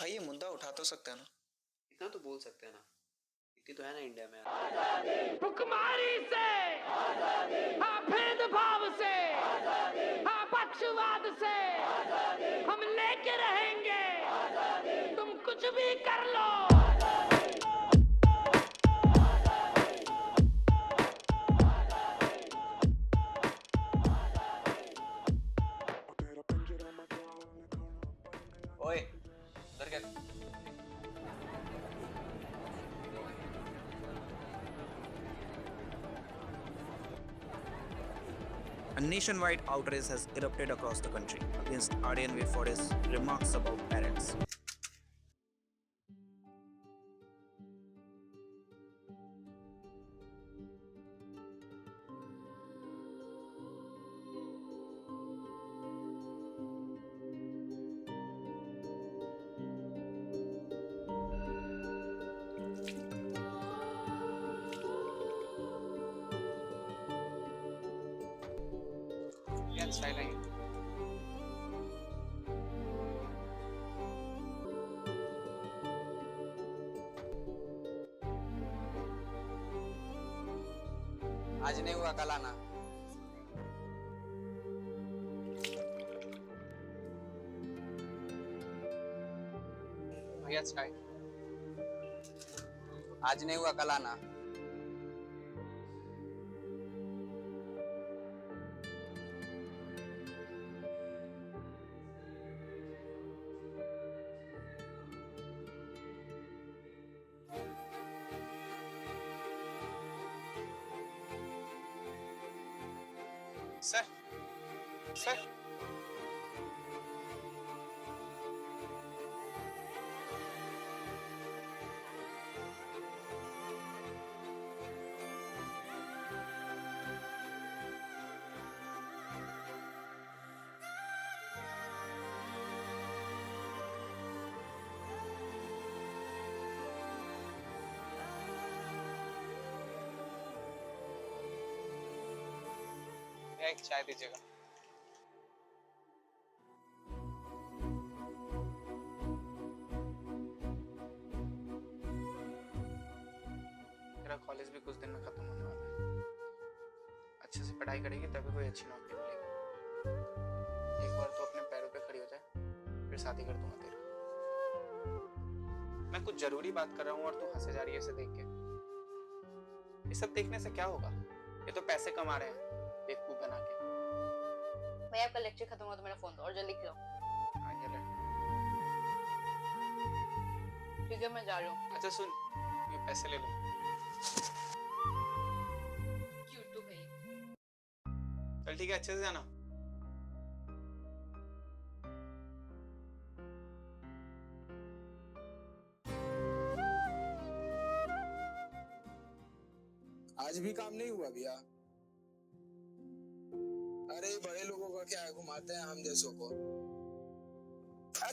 भाई ये मुद्दा उठा तो सकते हैं ना? इतना तो बोल सकते हैं ना, इतनी तो है ना इंडिया में। भुखमारी से, हाँ भेदभाव से, हाँ पक्षवाद से हम लेके रहेंगे। तुम कुछ भी कर लो। ओए उधर क्या? A nationwide outrage has erupted across the country against Aryan for his remarks about parents. Style है आज नहीं हुआ कल आना। भैया स्टाइल आज नहीं हुआ कल आना। सर सर एक चाय दीजिएगा। मेरा कॉलेज भी कुछ दिन में खत्म होने वाला है। अच्छे से पढ़ाई करेगी तभी कोई अच्छी नौकरी मिलेगी। एक बार तो अपने पैरों पे खड़ी हो जाए, फिर शादी कर दूंगा तेरा। मैं कुछ जरूरी बात कर रहा हूँ और तू हंसे जा रही है इसे देख के। ये सब देखने से क्या होगा? ये तो पैसे कमा रहे हैं बेवकूफ बना के। भैया आपका लेक्चर खत्म हुआ तो मेरा फोन दो और जल्दी खिलाओ। हाँ ये ले। ठीक है मैं जा रही हूँ। अच्छा सुन, ये पैसे ले लो। क्यूट भैया। चल ठीक है, अच्छे से जाना। आज भी काम नहीं हुआ भैया? अरे बड़े लोगों का क्या है, घुमाते हैं हम जैसों को।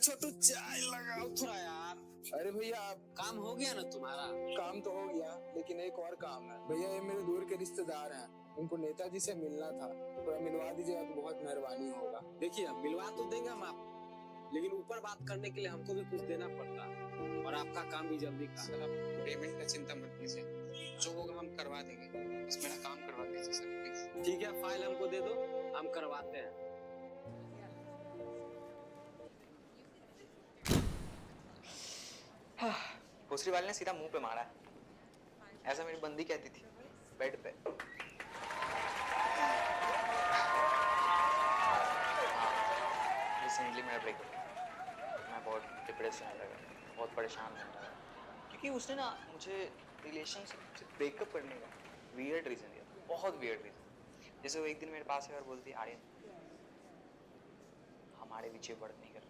छोटू चाय लगाओ थोड़ा यार। अरे भैया आप काम हो गया ना तुम्हारा? काम तो हो गया, लेकिन एक और काम है भैया। ये मेरे दूर के रिश्तेदार हैं, उनको नेताजी से मिलना था, तो मिलवा दीजिएगा तो बहुत मेहरबानी होगा। देखिए मिलवा तो देंगे हम आप, लेकिन ऊपर बात करने के लिए हमको भी कुछ देना पड़ता है और आपका काम भी जल्दी का। सर आप पेमेंट का चिंता मत कीजिए, जो होगा हम करवा देंगे। बस मेरा काम करवा दीजिए सर प्लीज। ठीक है, फाइल हमको दे दो, हम करवाते हैं। भोसरी वाले ने सीधा मुंह पे मारा है। ऐसा मेरी बंदी कहती थी बेड पे। रिसेंटली मेरा ब्रेकअप हुआ। मैं बहुत डिप्रेस होने लगा, बहुत परेशान होने लगा, क्योंकि उसने ना मुझे रिलेशनशिप से ब्रेकअप करने का वियर्ड रीजन दिया, बहुत वियर्ड रीजन। जैसे वो एक दिन मेरे पास है और बोलती, आर्यन हमारे पीछे वर्क नहीं कर रहा।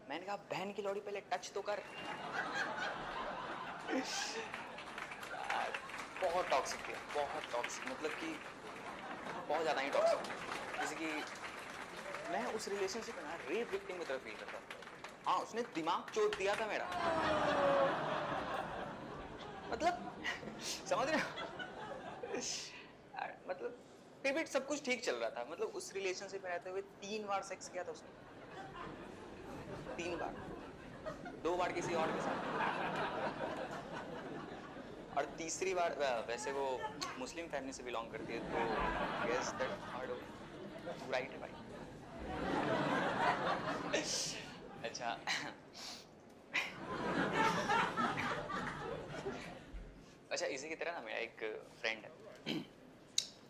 मैंने कहा बहन की लौड़ी पहले टच तो कर। बहुत टॉक्सिक थी, बहुत टॉक्सिक, मतलब कि बहुत ज़्यादा ही टॉक्सिक। जैसे कि मैं उस रिलेशनशिप में ना रेप विक्टिम की तरफ फील करता था। हाँ उसने दिमाग चोट दिया था मेरा, मतलब समझ रहे हो? मतलब फिर भी सब कुछ ठीक चल रहा था। मतलब उस रिलेशनशिप में रहते हुए 3 बार सेक्स किया था उसने। 3 बार, 2 बार किसी और के साथ, और तीसरी बार वैसे वो मुस्लिम फैमिली से बिलोंग करती है, तो गेस दैट थर्ड तू राइट है भाई। अच्छा अच्छा, इसी की तरह ना मेरा एक फ्रेंड है,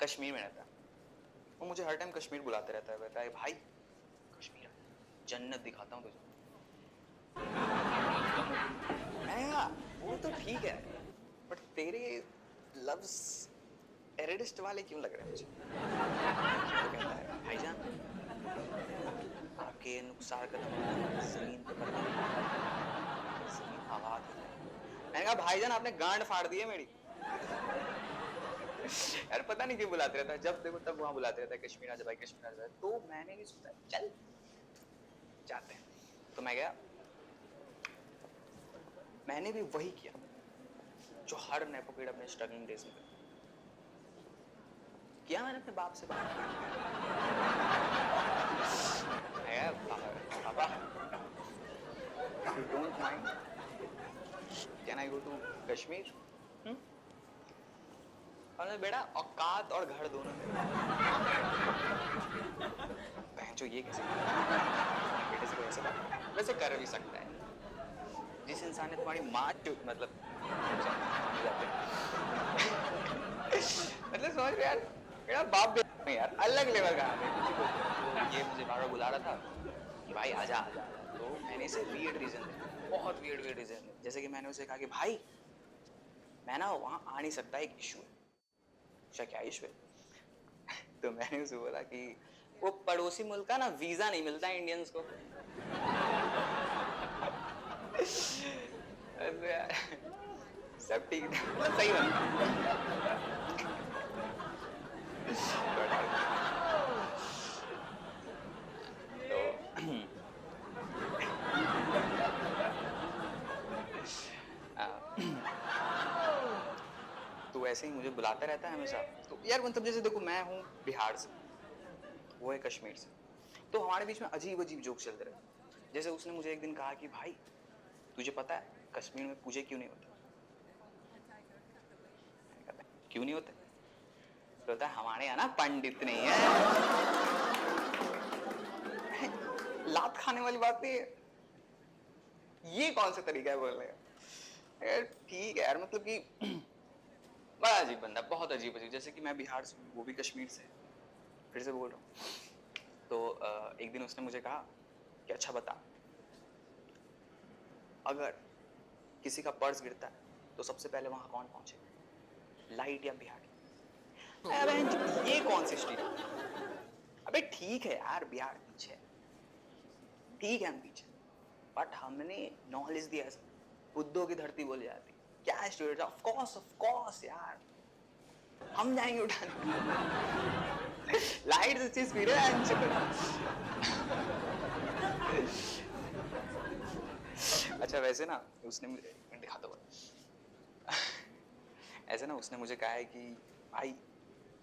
कश्मीर में रहता है। वो मुझे हर टाइम कश्मीर बुलाते रहता है, कहता है भाई कश्मीर जन्नत दिखाता हूँ तुझे। मैंने कहा वो तो ठीक है, बट तेरे लव्स टेररिस्ट वाले क्यों लग रहे हैं मुझे? तो कहता है भाईजान आपके नुकसान कदम जमीन पे पड़ता है, जमीन आवाज होता है। मैंने कहा भाईजान आपने गांड फाड़ दी है मेरी। यार पता नहीं क्यों बुलाते रहता है, जब देखो तब वहां बुलाते रहता है, कश्मीर आ जा भाई, कश्मीर आ जा। तो मैंने भी सोचा चल जाते हैं, तो मैं गया। मैंने भी वही किया जो हर नेपो किड अपने स्ट्रगलिंग डेज में किया। मैंने अपने बाप से बात पापा you don't mind, can I go to Kashmir? और बेटा औकात और घर दोनों में जो ये कैसे बेटे से ऐसे बात वैसे कर भी सकता है। जिस इंसान ने तुम्हारी माँ मतलब समझ रहे यार, मेरा बाप भी यार अलग लेवल का है। ये मुझे बार बार बुला रहा था कि भाई आजा आजा, तो मैंने इसे वियर्ड रीजन दिया, बहुत वियर्ड रीजन दिया। जैसे कि मैंने उसे कहा कि भाई मैं ना वहां आ नहीं सकता, एक इशू है। क्या इशू है? तो मैंने उसे बोला कि वो पड़ोसी मुल्क का ना वीजा नहीं मिलता है इंडियंस को। सब ठीक है, सही बात। तो ऐसे ही मुझे बुलाता रहता है हमेशा। तो यार मतलब जैसे देखो मैं हूँ बिहार से, वो है कश्मीर से, तो हमारे बीच में अजीब अजीब जोक चलते रहते। जैसे उसने मुझे एक दिन कहा कि भाई तुझे पता है कश्मीर में पूजे क्यों नहीं होते? क्यों नहीं होते? तो होता है हमारे यहाँ ना पंडित नहीं है। लात खाने वाली बात नहीं है, ये कौन सा तरीका है बोलने का? यार ठीक है यार, मतलब कि बड़ा अजीब बंदा, बहुत अजीब अजीब। जैसे कि मैं बिहार से, वो भी कश्मीर से, फिर से बोल रहा हूँ। तो एक दिन उसने मुझे कहा कि अच्छा बता, अगर किसी का पर्स गिरता है तो सबसे पहले वहां कौन पहुंचे, लाइट या बिहार? अरे ये कौन सी स्ट्रीट? अबे ठीक है यार बिहार पीछे, ठीक है हम पीछे, बट हमने नॉलेज दिया, बुद्धों की धरती बोली जाती। क्या स्टूडेंट? ऑफ कोर्स यार, हम जाएंगे उठाने। लाइट से चीज पी रहे हैं। अच्छा वैसे ना उसने मुझे दिखाता हुआ ऐसे ना उसने मुझे कहा है कि भाई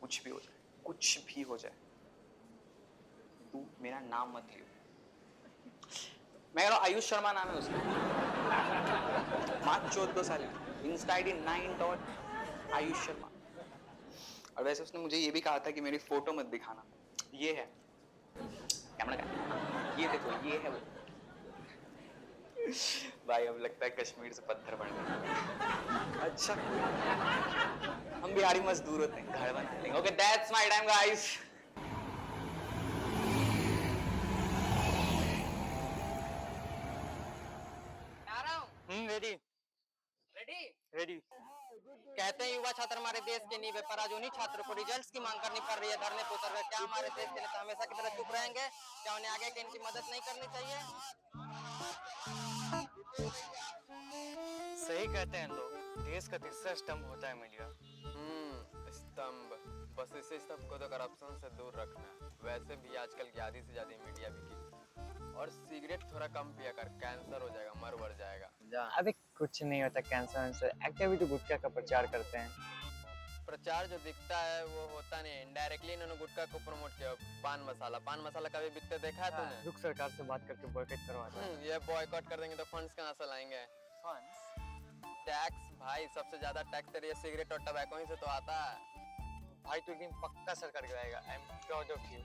कुछ भी हो जाए, कुछ भी हो जाए, तू मेरा नाम मत लियो। मैं कह रहा हूँ आयुष शर्मा नाम है उसका, मात्र 14 साल है, इंस्टा आईडी 9. आयुष शर्मा। और वैसे उसने मुझे ये भी कहा था कि मेरी फोटो मत दिखाना, ये है कैमरा का, ये देखो ये है वो। भाई अब लगता है कश्मीर से पत्थर बन गए। अच्छा हम बिहारी मजदूर होते हैं, घर बना लेंगे। Okay that's my time guys. आ रहा हूँ। Ready ready? रेडी। कहते हैं युवा छात्र हमारे देश के नींव है, पर आज उन्हीं छात्रों को रिजल्ट्स की मांग करनी पड़ रही है धरने पर उतर कर। क्या हमारे देश के नेता हमेशा की तरह चुप रहेंगे? क्या उन्हें आगे के इनकी मदद नहीं करनी चाहिए? सही कहते हैं लोग, देश का तीसरा स्तंभ होता है मीडिया। स्तंभ, बस इसी स्तंभ को तो करप्शन से दूर रखना है। वैसे भी आजकल की आधी से ज्यादा मीडिया बिकी। और सिगरेट थोड़ा कम पिया कर, कैंसर हो जाएगा, मर बढ़ जाएगा। अबे कुछ नहीं होता कैंसर वैंसर, एक्टिविटी गुटखा का प्रचार करते हैं। प्रचार जो दिखता है वो होता नहीं। इनडायरेक्टली इन्होंने गुटखा को प्रमोट किया। पान मसाला कभी बिकते देखा है तूने? रुक सरकार से बात करके बॉयकॉट करवाते हैं। ये बॉयकॉट कर देंगे तो फंड्स कहाँ से लाएंगे? फंड्स? टैक्स भाई, सबसे ज्यादा टैक्स तेरे ये सिगरेट और टबैको ही से तो आता है। भाई तो एक दिन पक्का सरकार गिराएगा। I am proud of you.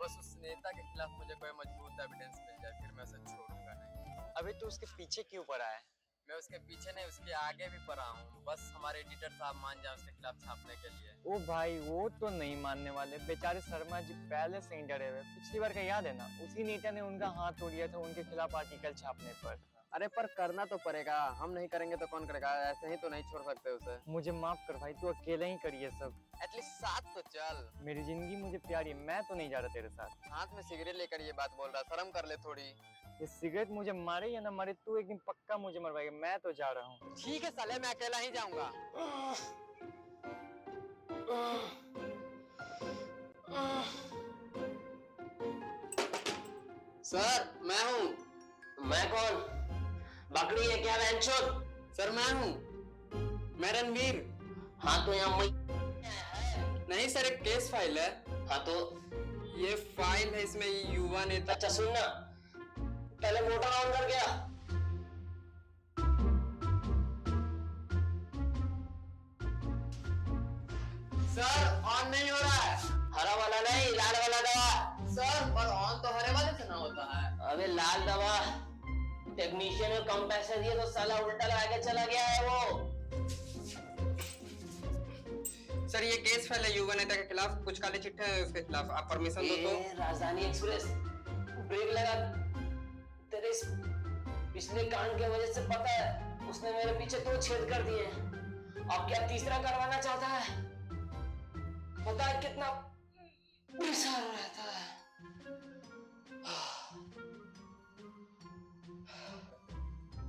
बस उस नेता के खिलाफ मुझे कोई मजबूत एविडेंस मिल जाए, फिर मैं उसे छोड़ूंगा नहीं। अभी तो उसके पीछे क्यों पड़ा है? मैं उसके पीछे नहीं, उसके आगे भी पड़ा हूँ। बस हमारे एडिटर साहब मान जाए उसके खिलाफ छापने के लिए। ओ भाई वो तो नहीं मानने वाले, बेचारे शर्मा जी पहले से ही डरे हुए। पिछली बार का याद है ना, उसी नेता ने उनका हाथ तोड़ दिया था उनके खिलाफ आर्टिकल छापने पर। अरे पर करना तो पड़ेगा, हम नहीं करेंगे तो कौन करेगा? ऐसे ही तो नहीं छोड़ सकते उसे। मुझे माफ कर भाई, तू अकेले ही करिए सब। एटलीस्ट साथ तो चल। मेरी जिंदगी मुझे प्यारी है, मैं तो नहीं जा रहा तेरे साथ। हाथ में सिगरेट लेकर ये बात बोल रहा, शर्म कर ले थोड़ी। ये सिगरेट मुझे मारे या ना मारे, तू एक दिन पक्का मुझे मरवाएगा। मैं तो जा रहा हूँ। ठीक है साले, मैं अकेला ही जाऊंगा। सर मैं हूँ। मैं कौन? बकरी है क्या बहनचोद? सर मैं हूँ, मैं रणवीर। हाँ तो यहाँ नहीं सर, एक केस फाइल है। हाँ तो ये फाइल है, इसमें युवा नेता। अच्छा सुनना, पहले मोटर ऑन कर गया। सर ऑन नहीं हो रहा है। हरा वाला नहीं, लाल वाला दवा। सर पर ऑन तो हरे वाले से ना होता है। अबे लाल दवा। टेक्नीशियन को कम पैसे दिए तो साला उल्टा लगा के चला गया है वो। सर ये केस फाइल है युवा नेता के खिलाफ, कुछ काले चिट्ठे हैं उसके खिलाफ। आप परमिशन दो तो। राजधानी एक्सप्रेस ब्रेक लगा। तेरे इस पिछले कांड के वजह से पता है उसने मेरे पीछे 2 छेद कर दिए। अब क्या तीसरा करवाना चाहता है? पता है कितना परेशान रहता है।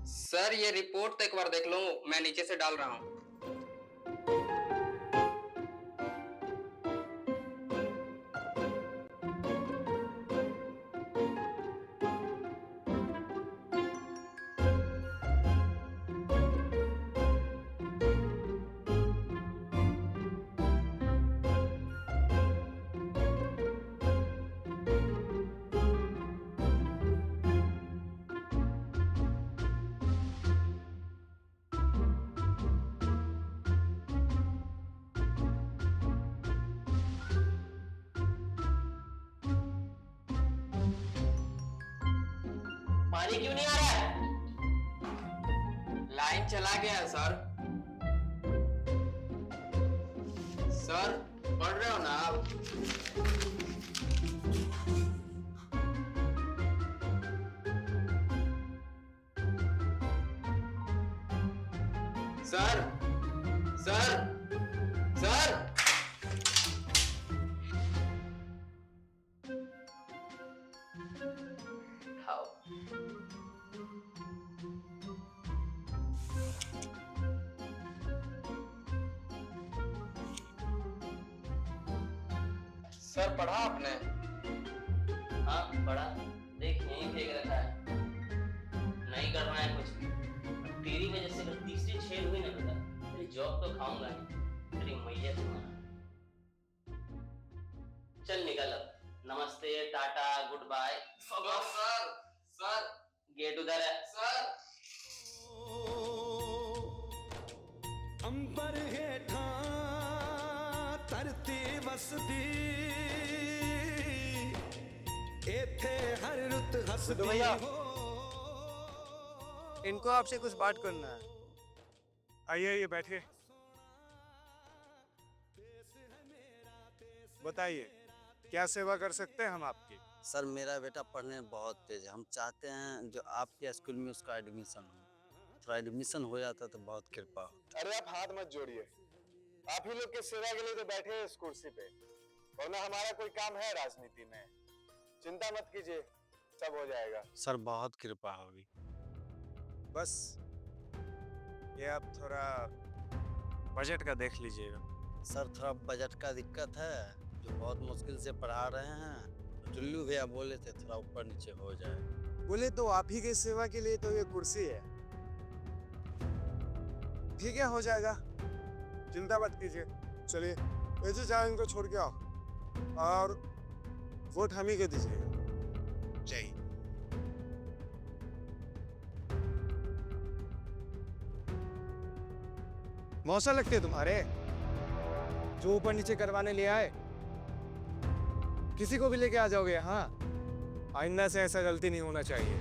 सर ये रिपोर्ट तो एक बार देख लो, मैं नीचे से डाल रहा हूँ। पानी क्यों नहीं आ रहा है? लाइन चला गया है सर। सर पढ़ रहे हो ना आप? सर सर सर सर पढ़ा आपने? हाँ पढ़ा। देख यहीं फेंक रखा है, नहीं करना है कुछ भी। तेरी वजह से अगर तीसरी छेद हुई ना बेटा, तेरी जॉब तो खाऊंगा नहीं, तेरी मैया तुम्हारा। चल निकल अब। नमस्ते, ta-ta, good bye. Sir sir gate उधर है। सर अंबर हेठा धरती वसदी, एथे हर रुत हसदी हो। इनको आपसे कुछ बात करना है। आइए आइए बैठिए। बताइए क्या सेवा कर सकते हैं हम आपकी? सर मेरा बेटा पढ़ने में बहुत तेज है, हम चाहते हैं जो आपके स्कूल में उसका एडमिशन हो। थोड़ा एडमिशन हो जाता तो बहुत कृपा होता। अरे आप हाथ मत जोड़िए, आप ही लोग के सेवा के लिए तो बैठे हैं इस कुर्सी पे, वरना हमारा कोई काम है राजनीति में। चिंता मत कीजिए, सब हो जाएगा। सर बहुत कृपा होगी। बस ये आप थोड़ा बजट का देख लीजिएगा। सर थोड़ा बजट का दिक्कत है, जो बहुत मुश्किल से पढ़ा रहे हैं। टुल्लू भैया बोले थे थोड़ा ऊपर नीचे हो जाए। बोले तो आप ही की सेवा के लिए तो ये कुर्सी है। ठीक है, हो जाएगा, चिंता मत कीजिए। चलिए ऐसे जाए इनको छोड़ के आओ और वोट हम ही के दीजिएगा। जय हिंद। मौसा लगते तुम्हारे जो ऊपर नीचे करवाने ले आए, किसी को भी लेके आ जाओगे। हाँ, आइंदा से ऐसा गलती नहीं होना चाहिए।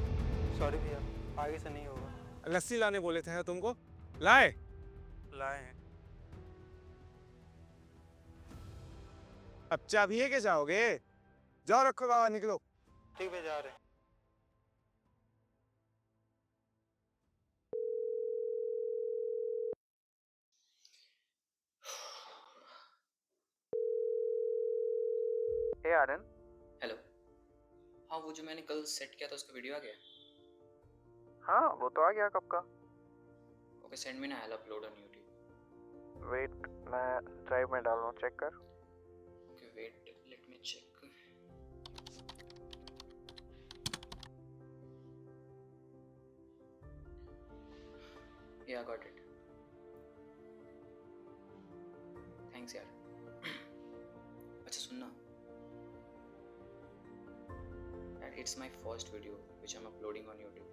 सॉरी भैया, आगे से नहीं होगा। लस्सी लाने बोले थे तुमको, लाए? लाए हैं। अब चाबी के जाओगे? जाओ रखो बाबा, निकलो। ठीक है, जा रहे हैं। आर्यन। हेलो। हाँ, वो जो मैंने कल सेट किया था उसका वीडियो आ गया? हाँ, वो तो आ गया कब का। ओके, सेंड मी ना, I will upload on YouTube. Wait, मैं ड्राइव में डाल रहा हूँ, चेक कर। Okay, wait, let me check. Ya got it. Thanks यार। अच्छा सुनना, it's my first video which I'm uploading on YouTube.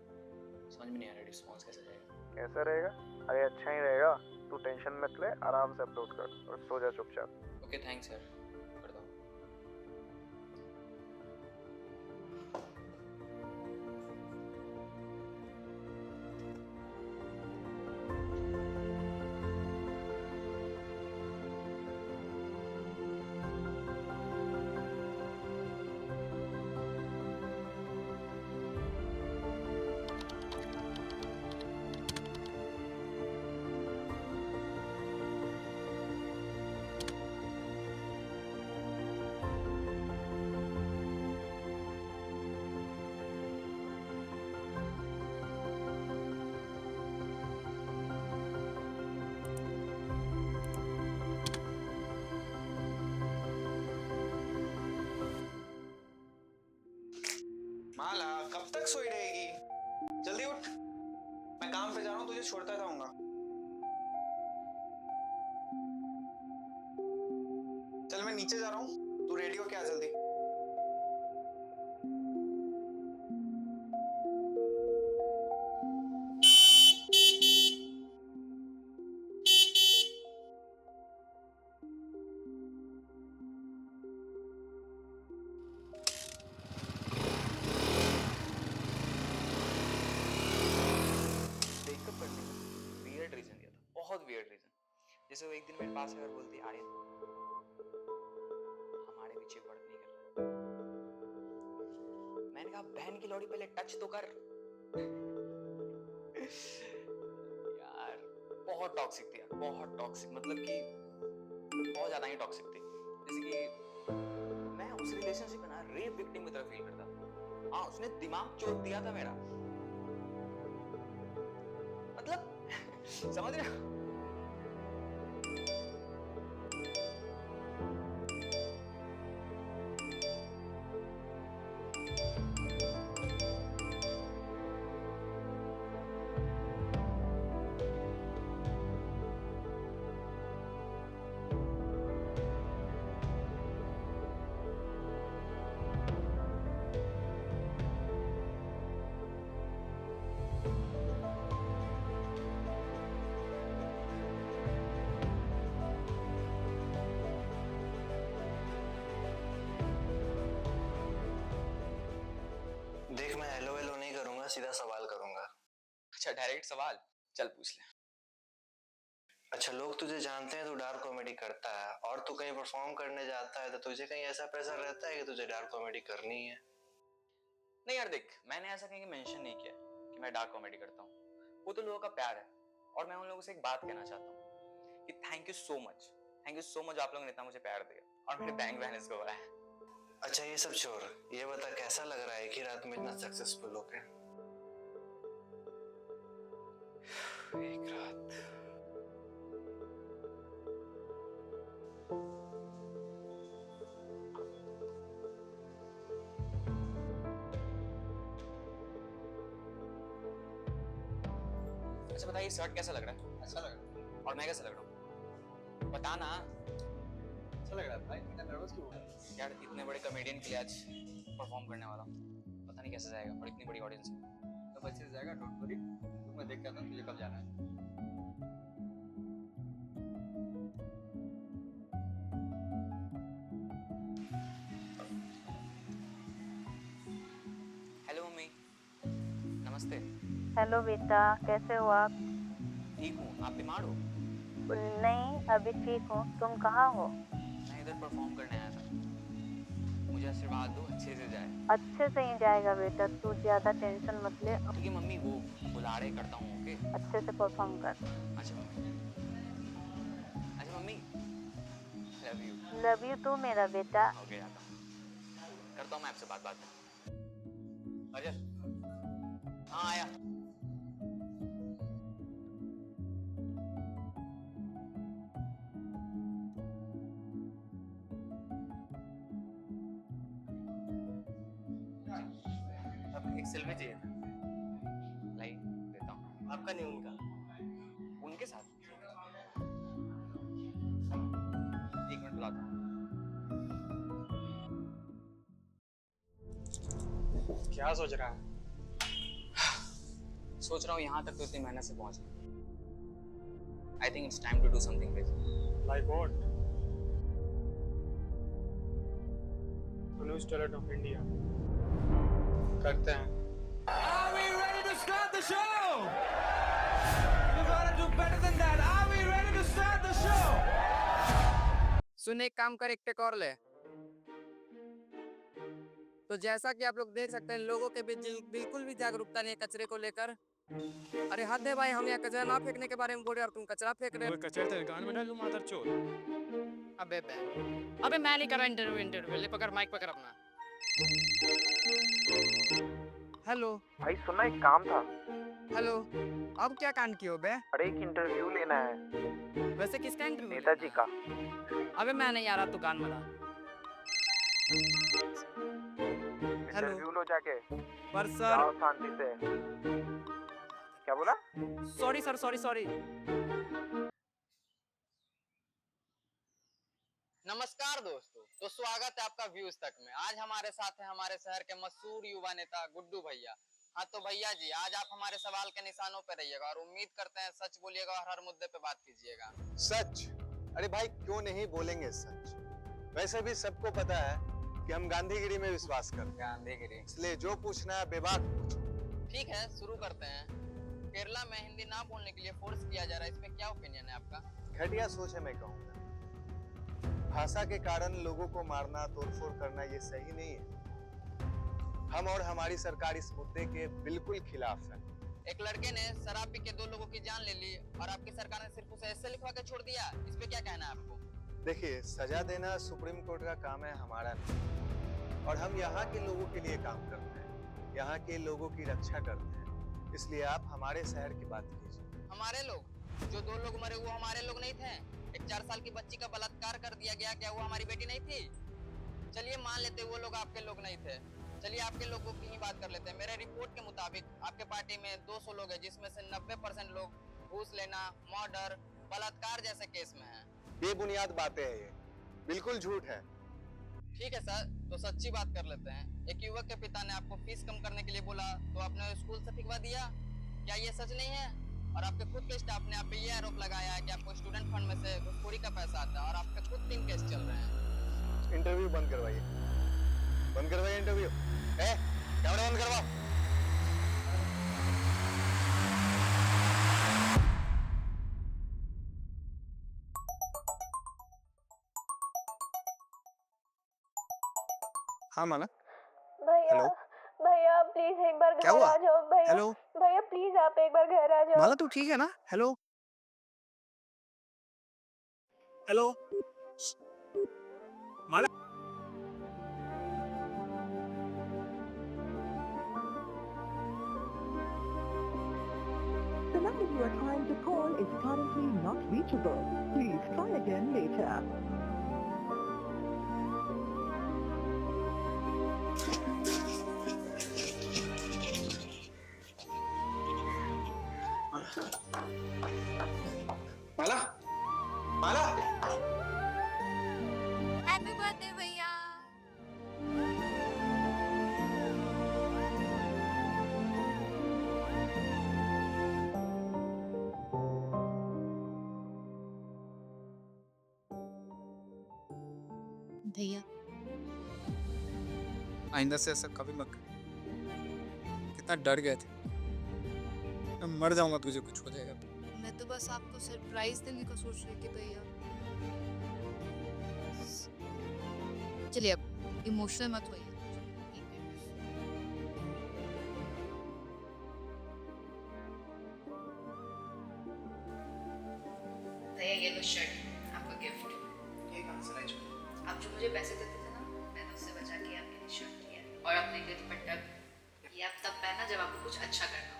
समझ में नहीं आ रहा रिस्पॉन्स कैसा जाएगा। कैसा रहेगा? अरे अच्छा ही रहेगा, तू टेंशन मत ले, आराम से अपलोड कर और सो जा चुपचाप। ओके, थैंक्स यार, कर दो। माला कब तक सोई रहेगी? जल्दी उठ, मैं काम पे जा रहा हूँ, तुझे छोड़ता जाऊंगा। चल मैं नीचे जा रहा हूँ, तू रेडी हो क्या? जल्दी। ब्रेकअप करने का वियर्ड रीजन दिया था, बहुत वियर्ड रीजन। जैसे वो एक दिन मेरे पास आकर बोलती, आर्यन हमारे पीछे वर्क नहीं कर रहा। मैंने कहा बहन की लौड़ी पहले टच तो कर। यार बहुत टॉक्सिक थी यार, बहुत टॉक्सिक, मतलब कि बहुत ज्यादा ही टॉक्सिक थी। जैसे कि मैं उस रिलेशनशिप में ना रेप विक्टिम की तरह फील करता था। हाँ, उसने दिमाग चोट दिया था मेरा, मतलब समझ रहे हो? देख, मैं हेलो हेलो नहीं करूंगा, सीधा सवाल करूंगा। अच्छा, डायरेक्ट सवाल, चल पूछ ले। अच्छा, लोग तुझे जानते हैं, तू डार्क कॉमेडी करता है, और तू कहीं परफॉर्म करने जाता है तो तुझे कहीं ऐसा प्रेशर रहता है कि तुझे डार्क कॉमेडी करनी है? नहीं यार देख, मैंने ऐसा कहीं मेंशन नहीं किया कि मैं डार्क कॉमेडी करता हूँ। वो तो लोगों का प्यार है, और मैं उन लोगों से एक बात कहना चाहता हूँ कि थैंक यू सो मच आप लोगों ने इतना मुझे प्यार दिया और मेरे बैंक बैलेंस को बढ़ाया। अच्छा ये सब छोड़, ये बता कैसा लग रहा है कि रात में इतना सक्सेसफुल हो गया? एक रात अच्छा बताइए, शर्ट कैसा लग रहा है? अच्छा लग रहा है। और मैं कैसा लग रहा हूँ? बताना। कैसा लग रहा है भाई? इतना नर्वस क्यों हो रहा है? यार इतने बड़े कॉमेडियन के लिए आज परफॉर्म करने वाला हूँ, पता नहीं कैसे जाएगा और इतनी बड़ी ऑडियंस है। सब अच्छे से जाएगा, डोंट वरी। तो मैं देख के आता हूँ तुझे कब जाना है। हेलो मम्मी, नमस्ते। हेलो बेटा, कैसे हो आप? ठीक हूँ, आप बीमार हो? नहीं, अभी ठीक हूँ। तुम कहाँ हो? मैं इधर परफॉर्म करने आया था, मुझे आशीर्वाद दो अच्छे से जाए। अच्छे से ही जाएगा बेटा, तू ज्यादा टेंशन मत ले। ठीक है मम्मी, वो बुलाड़े करता हूँ, ओके? अच्छे से परफॉर्म कर। अच्छा मम्मी, अच्छा मम्मी, love you. Love you too मेरा बेटा। ओके, आता हूँ, करता हूँ मैं आपसे बात में। अजय, हाँ आया। अब एक सेल्फी चाहिए था, लाई देता हूँ। आपका नहीं उनका? उनके साथ एक मिनट बुलाता हूँ। क्या सोच रहा है? सोच रहा हूँ यहाँ तक तो इतनी मेहनत से पहुँचा। I think it's time to do something big. Like what? News talent of India करते हैं। Are we ready to start the show? We gotta do better than that. Are we ready to start the show? सुन, एक काम कर, एक take और ले। तो जैसा कि आप लोग देख सकते हैं, लोगों के बीच बिल्कुल भी जागरूकता नहीं है कचरे को लेकर। अरे हद है भाई, हम यहाँ कचरा ना फेंकने के बारे में बोल रहे और तुम कचरा फेंक रहे हो। कचरा तेरे कान में डालूं मादरचोद। अबे मैं नहीं कर रहा इंटरव्यू। ले पकड़, माइक पकड़ अपना। हेलो भाई सुनना, एक काम था। हेलो, अब क्या कांड किए हो बे? अरे एक इंटरव्यू लेना है। वैसे किसका इंटरव्यू? नेताजी का। अबे मैं नहीं आ रहा, तू गान बना। इंटरव्यू लो जाके। पर सर, जाओ शांति से। क्या बोला? Sorry sir, sorry. नमस्कार दोस्तों, तो स्वागत है आपका व्यूज तक में। आज हमारे साथ है हमारे शहर के मशहूर युवा नेता गुड्डू भैया। हाँ तो भैया जी, आज आप हमारे सवाल के निशानों पे रहिएगा और उम्मीद करते हैं सच बोलिएगा और हर मुद्दे पे बात कीजिएगा। सच? अरे भाई क्यों नहीं बोलेंगे सच। वैसे भी सबको पता है कि हम गांधीगिरी में विश्वास करते हैं। गांधीगिरी, इसलिए जो पूछना है बेबाक पूछो। ठीक है, शुरू करते हैं। केरला में हिंदी ना बोलने के लिए फोर्स किया जा रहा है, इसमें क्या ओपिनियन है आपका? घटिया सोच है मैं कहूँगा। भाषा के कारण लोगों को मारना, तोड़फोड़ करना ये सही नहीं है। हम और हमारी सरकार इस मुद्दे के बिल्कुल खिलाफ है। एक लड़के ने शराब पी के 2 लोगों की जान ले ली और आपकी सरकार ने सिर्फ उसे ऐसे लिखवा के छोड़ दिया, इस पे क्या कहना है आपको? देखिए, सजा देना सुप्रीम कोर्ट का काम है, हमारा नहीं। और हम यहाँ के लोगों के लिए काम करते हैं, यहाँ के लोगों की रक्षा करते हैं। इसलिए आप हमारे शहर की बात कीजिए। हमारे लोग? जो 2 लोग मरे वो हमारे लोग नहीं थे? एक 4 साल की बच्ची का बलात्कार कर दिया गया, क्या वो हमारी बेटी नहीं थी? चलिए मान लेते वो लोग आपके लोग नहीं थे, चलिए आपके लोगों की ही बात कर लेते हैं। मेरे रिपोर्ट के मुताबिक आपके पार्टी में 200 लोग हैं, जिसमें से 90% लोग घूस लेना, मर्डर, बलात्कार जैसे केस में हैं। बेबुनियाद बातें हैं ये, बिल्कुल झूठ है। ठीक है सर, तो सच्ची बात कर लेते हैं। एक युवक के पिता ने आपको फीस कम करने के लिए बोला तो आपने स्कूल से फिकवा दिया, क्या ये सच नहीं है? और आपके खुद के स्टाफ ने आप पे ये आरोप लगाया है कि आपको स्टूडेंट फंड में से घूसखोरी का पैसा आता है और आप पे खुद 3 केस चल रहे हैं। इंटरव्यू बंद करवाइए, बंद करवाइए इंटरव्यू। कैमरा बंद करवाओ। हाँ मालक। भैया, हेलो? भैया प्लीज एक बार क्या घर हुआ? आ जाओ भैया। हेलो? भैया प्लीज आप एक बार घर आ जाओ। माला तू ठीक है ना? Hello? Hello? Mala? The number you are trying to call is currently not reachable. Please try again later. माला? माला? भैया आइंदा से ऐसा कभी मत कर। कितना डर गए थे, मैं मर जाऊंगा तुझे कुछ हो जाएगा। मैं तो बस आपको सरप्राइज देने का सोच रही थी भैया। चलिए अब इमोशनल मत होइए। भैया ये लो शर्ट, आपका गिफ्ट। ये कहाँ से लाई जो? आप जो मुझे पैसे देते थे ना, मैंने उससे बचा के आपके लिए शर्ट लिया और अपने लिए दुपट्टा। ये आप तब पहनना जब आपको कुछ अच्छा करना हो।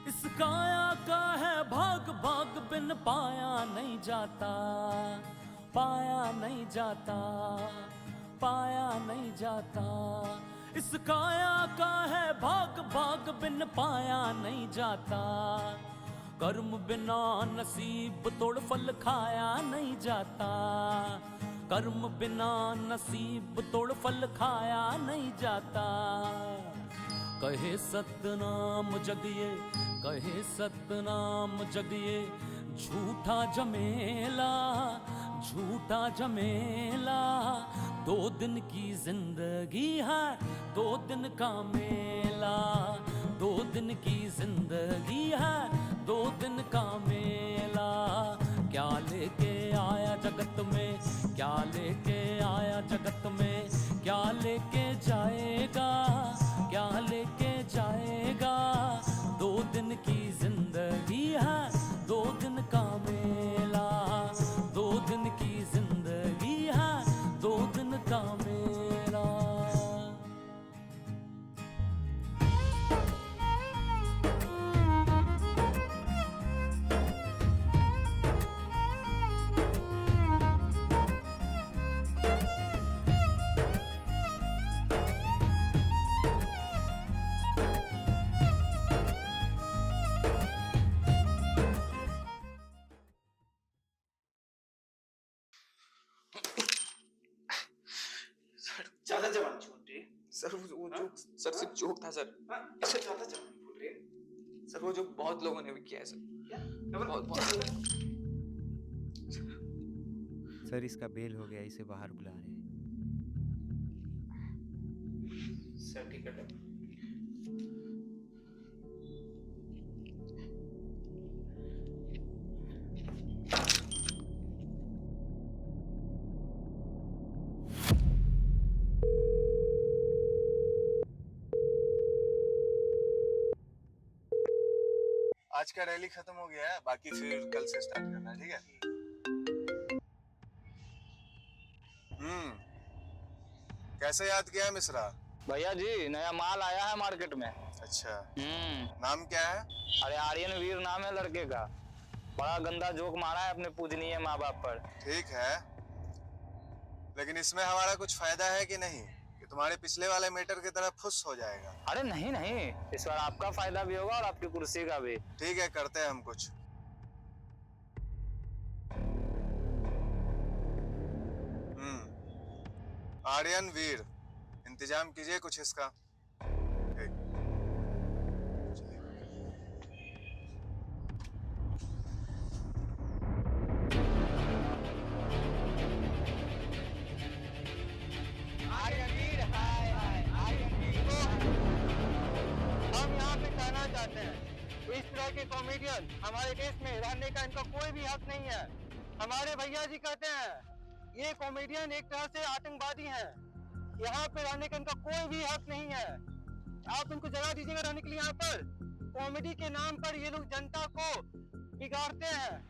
इस काया का है भाग भाग बिन पाया नहीं जाता, पाया नहीं जाता, पाया नहीं जाता। इस काया का है भाग भाग बिन पाया नहीं जाता। कर्म बिना नसीब तोड़ फल खाया नहीं जाता। कर्म बिना नसीब तोड़ फल खाया नहीं जाता। कहे सतनाम जगिए, कहे सतनाम जगिए, झूठा झमेला, झूठा झमेला। 2 दिन की जिंदगी है, 2 दिन का मेला। 2 दिन की जिंदगी है, 2 दिन का मेला। क्या लेके आया जगत में, क्या लेके आया जगत में, क्या लेके जाएगा, क्या लेके जाएगा। 2 दिन की जिंदगी है, 2 दिन का मेला। 2 दिन की जिंदगी है, 2 दिन का मेला। ज्यादा जवान छोड़ रही है। सर वो जोक सर सिर्फ जोक था सर। अच्छा ज्यादा जवान बोल रही है। सर वो जोक बहुत लोगों ने भी किया है सर। क्या? बहुत सर इसका बेल हो गया, इसे बाहर बुला रहे हैं। सर टिकट है। आज का रैली खत्म हो गया है, बाकी फिर कल से स्टार्ट करना है, ठीक है? कैसे याद किया मिश्रा? भैया जी नया माल आया है मार्केट में। अच्छा। नाम क्या है? अरे आर्यन वीर नाम है लड़के का। बड़ा गंदा जोक मारा है अपने पूजनीय माँ बाप पर। ठीक है, लेकिन इसमें हमारा कुछ फायदा है कि नहीं? कि तुम्हारे पिछले वाले मीटर की तरह फुस हो जाएगा। अरे नहीं नहीं, इस बार आपका फायदा भी होगा और आपकी कुर्सी का भी। ठीक है, करते हैं हम कुछ। आर्यन वीर, इंतजाम कीजिए कुछ इसका। इस तरह के कॉमेडियन हमारे देश में रहने का इनका कोई भी हक नहीं है। हमारे भैया जी कहते हैं ये कॉमेडियन एक तरह से आतंकवादी हैं। यहाँ पे रहने का इनका कोई भी हक नहीं है। आप इनको जगह दीजिएगा रहने के लिए यहाँ पर। कॉमेडी के नाम पर ये लोग जनता को बिगाड़ते हैं।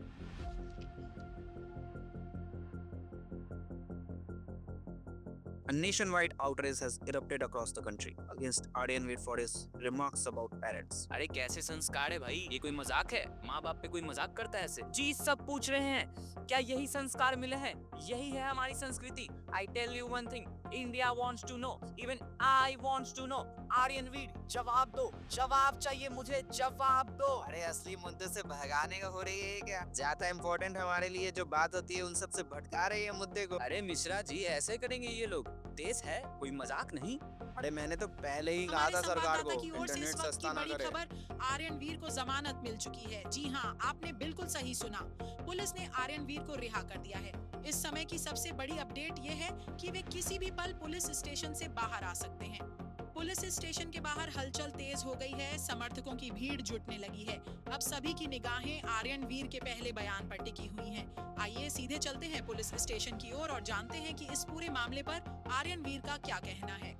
A nationwide outrage has erupted across the country against Aryan Veer for his remarks about parents. अरे कैसे संस्कार है भाई, ये कोई मजाक है? माँ बाप पे कोई मजाक करता है ऐसे? जी सब पूछ रहे हैं क्या यही संस्कार मिले हैं? यही है हमारी संस्कृति? I tell you one thing, India wants to know, even I wants to know. Aryan वीर जवाब दो, जवाब चाहिए मुझे, जवाब दो। अरे असली मुद्दे से भगाने का हो रही है क्या? ज्यादा इम्पोर्टेंट हमारे लिए जो बात होती है उन सब से भटका रही है मुद्दे को। अरे मिश्रा जी ऐसे करेंगे ये लोग? देश है, कोई मजाक नहीं। अरे मैंने तो पहले ही कहा था सरकार को इंटरनेट सस्ता ना करे। खबर आर्यन वीर को जमानत मिल चुकी है। जी हाँ, आपने बिल्कुल सही सुना। पुलिस ने आर्यन वीर को रिहा कर दिया है। इस समय की सबसे बड़ी अपडेट ये है कि वे किसी भी पल पुलिस स्टेशन से बाहर आ सकते हैं। पुलिस स्टेशन के बाहर हलचल तेज हो गई है, समर्थकों की भीड़ जुटने लगी है। अब सभी की निगाहें आर्यन वीर के पहले बयान पर टिकी हुई हैं। आइए सीधे चलते हैं पुलिस स्टेशन की ओर और जानते हैं कि इस पूरे मामले पर आर्यन वीर का क्या कहना है।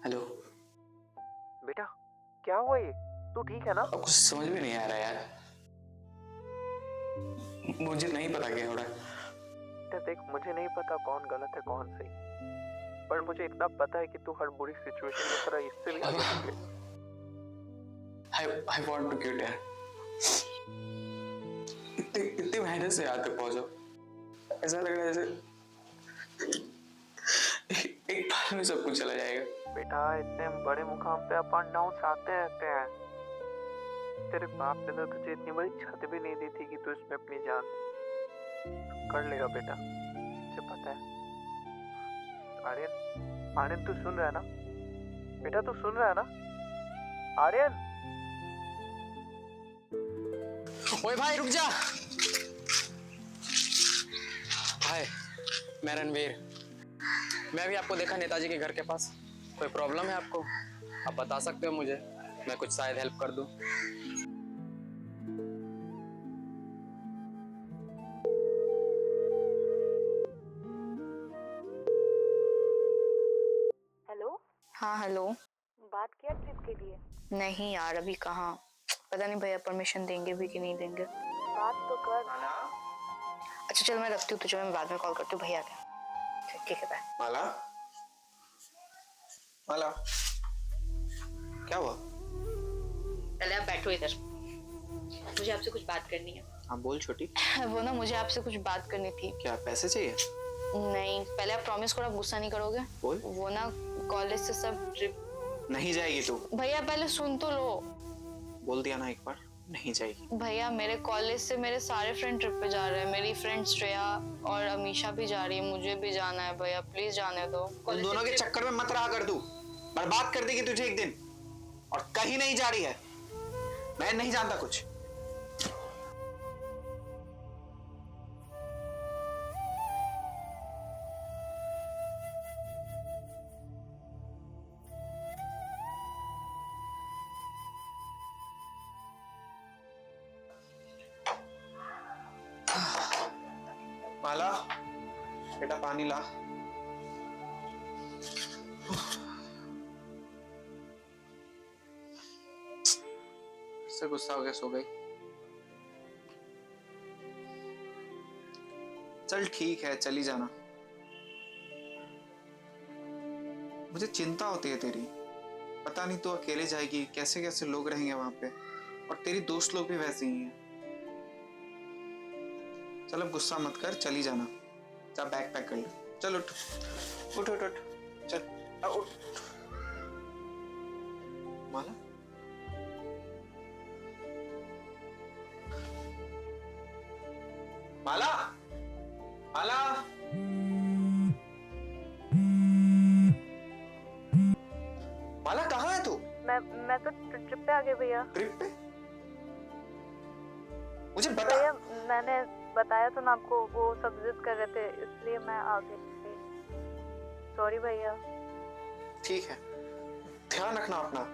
हेलो बेटा, क्या हुआ ये? तू ठीक है ना? कुछ समझ में नहीं आ रहा यार, मुझे नहीं पता क्या हो रहा है। बेटा देख, मुझे नहीं पता कौन गलत है कौन सही, पर मुझे इतना पता है कि तू हर बुरी सिचुएशन में थोड़ा इससे I want to quit यार। इतनी मेहनत से यहाँ तक पहुंचो, ऐसा लग रहा है जैसे एक बार में सब कुछ चला जाएगा। बेटा इतने बड़े मुकाम पे अप एंड डाउन आते रहते हैं। तेरे बाप ने तो तुझे इतनी बड़ी छत भी नहीं दी थी कि तू इसमें अपनी जान कर लेगा बेटा, मुझे पता है। आर्यन, आर्यन तू सुन रहा है ना? बेटा तू सुन रहा है ना? आर्यन, ओए भाई रुक जा। हाय, मैं रणवीर। मैं अभी आपको देखा नेताजी के घर के पास। कोई प्रॉब्लम है आपको? आप बता सकते हो मुझे, मैं कुछ शायद हेल्प कर दूं। हेलो। हाँ हेलो। बात किया ट्रिप के लिए? नहीं यार अभी कहाँ, पता नहीं भैया परमिशन देंगे भी कि नहीं देंगे। बात तो कर। अच्छा चल मैं रखती हूँ तुझे, मैं बाद में कॉल करती हूँ भैया के। ठीक है बाय। माला, माला, क्या हुआ? पहले आप बैठो इधर, मुझे आपसे कुछ बात करनी है। हाँ बोल छोटी। वो ना मुझे आपसे कुछ बात करनी थी। क्या पैसे चाहिए? नहीं, पहले आप प्रॉमिस करो, आप गुस्सा नहीं करोगे? बोल। वो ना कॉलेज से सब ट्रिप। नहीं जाएगी तू। भैया पहले सुन तो लो। बोल दिया ना एक बार, नहीं जाएगी। भैया मेरे कॉलेज से मेरे सारे फ्रेंड ट्रिप पे जा रहे हैं। मेरी फ्रेंड श्रेया और अमीशा भी जा रही है, मुझे भी जाना है। भैया प्लीज जाने दो। उन दोनों के चक्कर में मत रहा कर, तू बर्बाद कर देगी तुझे एक दिन। और कहीं नहीं जा रही है, मैं नहीं जानता कुछ। माला बेटा पानी ला। से गुस्सा हो गया, सो गई। चल ठीक है, चली जाना। मुझे चिंता होती है तेरी, पता नहीं तू अकेले जाएगी, कैसे कैसे लोग रहेंगे वहां पे, और तेरी दोस्त लोग भी वैसे ही हैं। चल अब गुस्सा मत कर, चली जाना। जा बैग पैक कर ले। चल उठ उठ उठ उठ, चल उठ। माला माला, माला, माला कहाँ है तू? मैं तो ट्रिप पे आ गई भैया। ट्रिप पे? मुझे बता। भैया मैंने बताया था ना आपको, वो सब जिद कर रहे थे इसलिए मैं आ गई। सॉरी भैया। ठीक है, ध्यान रखना अपना,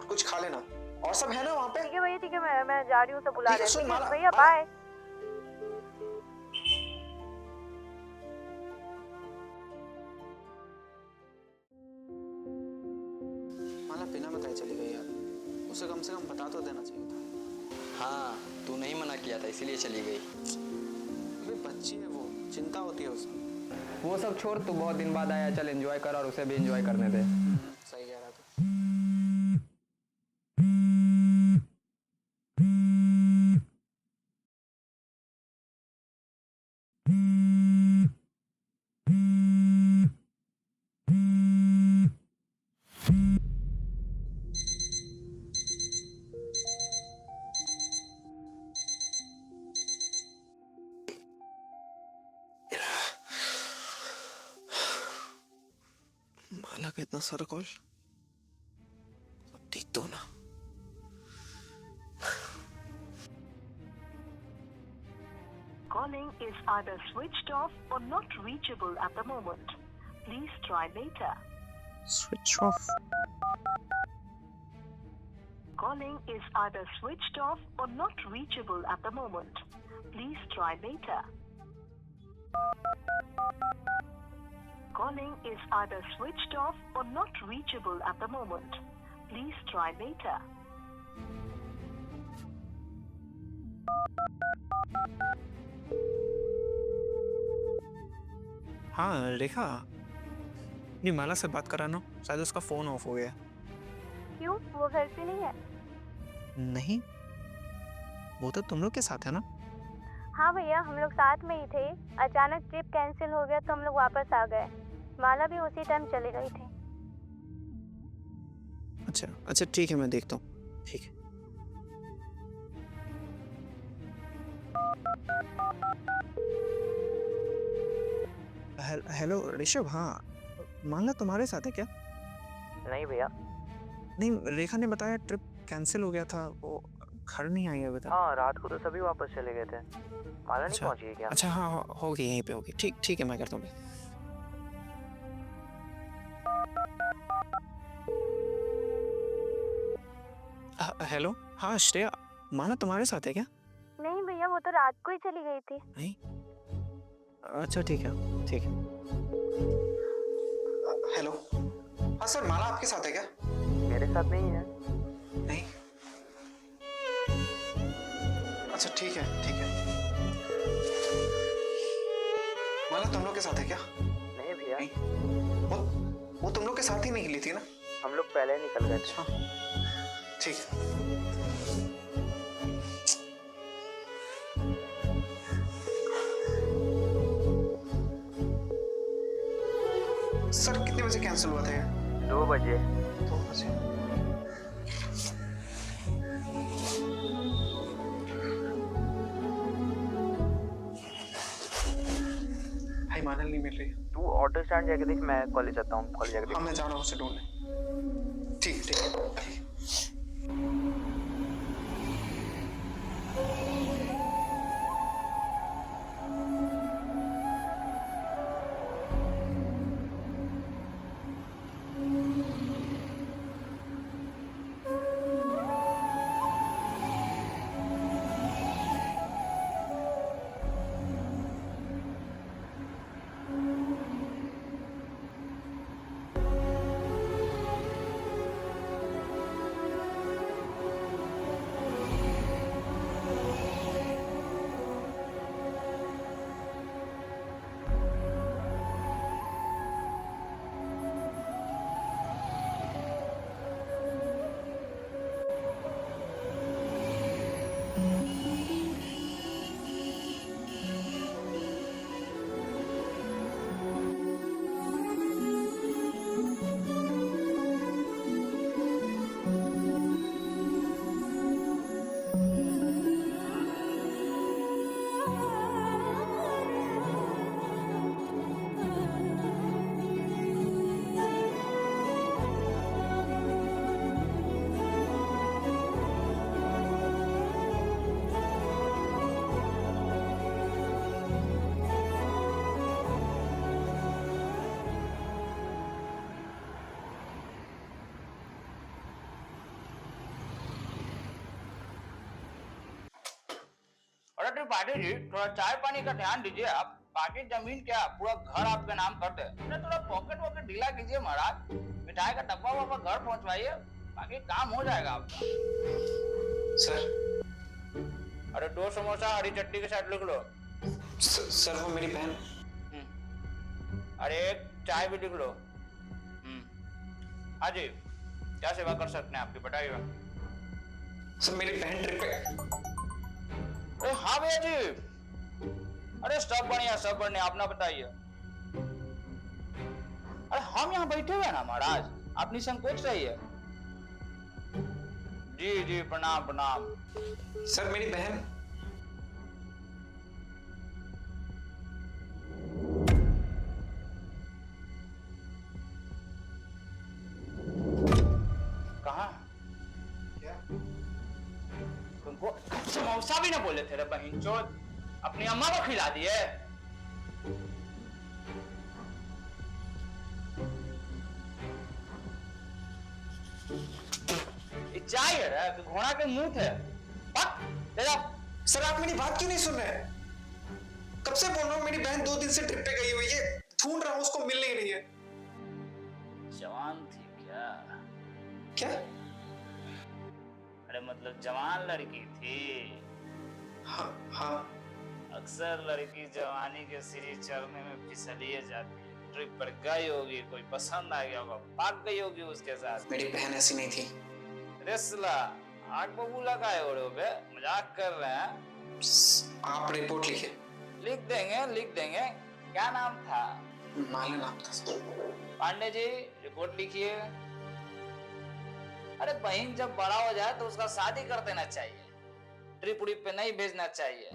कुछ खा लेना। और सब है ना वहाँ पे? ठीक है भैया, ठीक है, मैं जा रही हूँ, सब बुला रहे सुन हैं। माला, भैया बाय। माला बिना बताए चली गई यार, उसे कम से कम बता तो देना चाहिए था। हाँ, तू नहीं मना किया था इसीलिए चली गई। अबे बच्ची है वो, चिंता होती है उसे। वो सब छोड़, तू बहुत दिन बाद आया, चल एंजॉय कर और उसे भी एंजॉय करने दे। सही कह रहा था। माला का इतना सारा कॉल, अब ठीक तो ना। Calling is either switched off or not reachable at the moment. Please try later. Switch off. Calling is either switched off or not reachable at the moment. Please try later. Calling is either switched off or not reachable at the moment. Please try later. हाँ रेखा, ये माला से बात कराना, शायद उसका phone of हो गया। क्यों, वो घर पे नहीं है? नहीं, वो तो तुम लोग के साथ है ना? हाँ भैया, हम लोग साथ में ही थे। अचानक ट्रिप कैंसिल हो गया तो हम लोग वापस आ गए। माला भी उसी टाइम चली गई थी। अच्छा अच्छा, ठीक है, मैं देखता हूँ। ठीक है। हेलो ऋषभ, हाँ माला तुम्हारे साथ है क्या? नहीं भैया। नहीं, रेखा ने बताया ट्रिप कैंसिल हो गया था, वो घर नहीं आई है अभी तक। हाँ, रात को तो सभी वापस चले गए थे। माला नहीं पहुंची है क्या? अच्छा हाँ, होगी यहीं पे होगी। ठीक ठीक है, मैं करता हूँ। हेलो, हाँ श्रेया, माला तुम्हारे साथ है क्या? नहीं भैया, वो तो रात को ही चली गई थी। नहीं, अच्छा ठीक है, ठीक है। हेलो, हाँ सर, माला आपके साथ है क्या? मेरे साथ नहीं है। नहीं, अच्छा ठीक है, ठीक है। माला तुम लोग के साथ है क्या? नहीं भैया। वो तुम लोग के साथ ही निकली थी ना? हम लोग पहले निकल गए थे। ठीक है। सर कितने बजे कैंसिल हुआ था ये? 2 बजे। 2 बजे। भाई मानल नहीं मिल रही। तू ऑटो स्टैंड जाके देख, मैं कॉलेज आता हूँ। कॉलेज जाके देख। हाँ, मैं जा रहा हूँ उसे ढूंढने। ठीक ठीक है। त्रिपाठी जी थोड़ा चाय पानी का ध्यान दीजिए आप, बाकी जमीन क्या पूरा घर आपके नाम कर दे। अरे थोड़ा पॉकेट वॉकेट ढीला कीजिए महाराज, मिठाई का डब्बा वब्बा घर पहुंचवाइए, बाकी काम हो जाएगा आपका। सर। अरे 2 समोसा हरी चटनी के साथ लिख लो। सर वो मेरी बहन। अरे एक चाय भी लिख लो। हाँ जी, क्या सेवा कर सकते हैं आपकी, बताइए। सर मेरी बहन ट्रिप पे। अरे हाँ भैया जी, अरे सब बढ़िया अपना बताइए। अरे हम यहाँ बैठे हुए ना महाराज, अपनी संकोच रहिए। जी जी प्रणाम प्रणाम। सर मेरी बहन। कहाँ? क्या? तुमको समोसा भी ना बोले थे रे बहन चोद, अपनी अम्मा को खिला दिए। ये चाय है कि घोड़ा के मुंह थे? ले जाओ। सर आप मेरी बात क्यों नहीं सुन रहे? कब से बोल रहा हूँ, मेरी बहन 2 दिन से ट्रिप पे गई हुई है, ढूंढ रहा हूँ उसको, मिल नहीं रही है। जवान थी क्या? क्या? अरे मतलब जवान लड़की थी? हाँ। अक्सर लड़की जवानी के सीढ़ी चढ़ने में फिसलिए जाती है। ट्रिप पर गई होगी, कोई पसंद आ गया होगा, भाग गई होगी उसके साथ। मेरी बहन ऐसी नहीं थी। रेसला आग बबू लगाए हो रहे बे, मजाक कर रहे हैं। आप रिपोर्ट लिखिए। लिख देंगे। क्या नाम था? माला नाम था सर। पांडे जी रिपोर्ट लिखिए। अरे बहन जब बड़ा हो जाए तो उसका शादी कर देना चाहिए, ट्रिप उड़िप पे नहीं भेजना चाहिए।